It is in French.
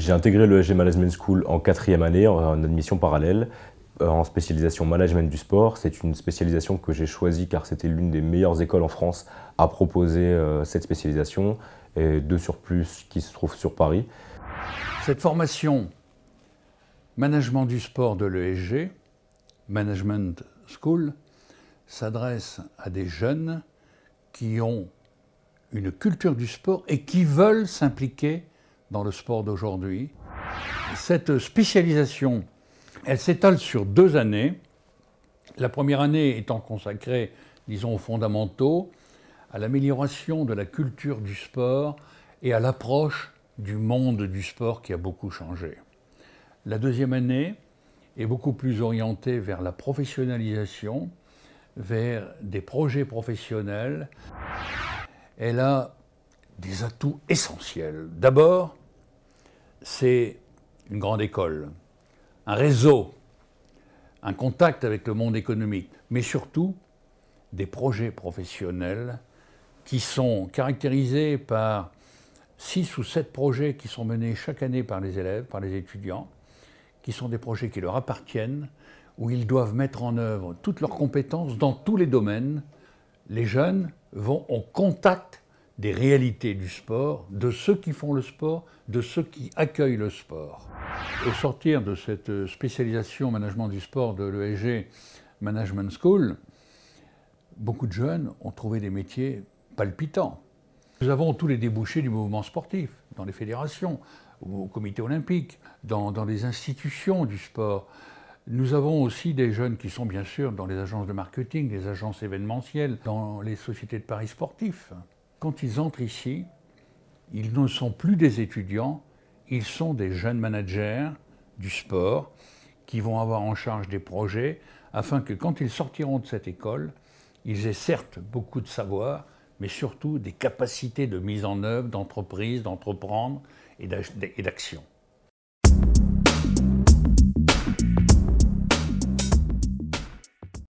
J'ai intégré le ESG Management School en 4e année, en admission parallèle, en spécialisation management du sport. C'est une spécialisation que j'ai choisie car c'était l'une des meilleures écoles en France à proposer cette spécialisation, et de surplus qui se trouve sur Paris. Cette formation management du sport de l'ESG, Management School, s'adresse à des jeunes qui ont une culture du sport et qui veulent s'impliquer dans le sport d'aujourd'hui. Cette spécialisation, elle s'étale sur 2 années. La première année étant consacrée, disons, aux fondamentaux, à l'amélioration de la culture du sport et à l'approche du monde du sport qui a beaucoup changé. La deuxième année est beaucoup plus orientée vers la professionnalisation, vers des projets professionnels. Elle a des atouts essentiels. D'abord, c'est une grande école, un réseau, un contact avec le monde économique, mais surtout des projets professionnels qui sont caractérisés par 6 ou 7 projets qui sont menés chaque année par les élèves, par les étudiants, qui sont des projets qui leur appartiennent, où ils doivent mettre en œuvre toutes leurs compétences dans tous les domaines. Les jeunes vont au contact des réalités du sport, de ceux qui font le sport, de ceux qui accueillent le sport. Au sortir de cette spécialisation management du sport de l'ESG Management School, beaucoup de jeunes ont trouvé des métiers palpitants. Nous avons tous les débouchés du mouvement sportif, dans les fédérations, au comité olympique, dans les institutions du sport. Nous avons aussi des jeunes qui sont bien sûr dans les agences de marketing, les agences événementielles, dans les sociétés de paris sportifs. Quand ils entrent ici, ils ne sont plus des étudiants, ils sont des jeunes managers du sport qui vont avoir en charge des projets afin que quand ils sortiront de cette école, ils aient certes beaucoup de savoir, mais surtout des capacités de mise en œuvre, d'entreprise, d'entreprendre et d'action.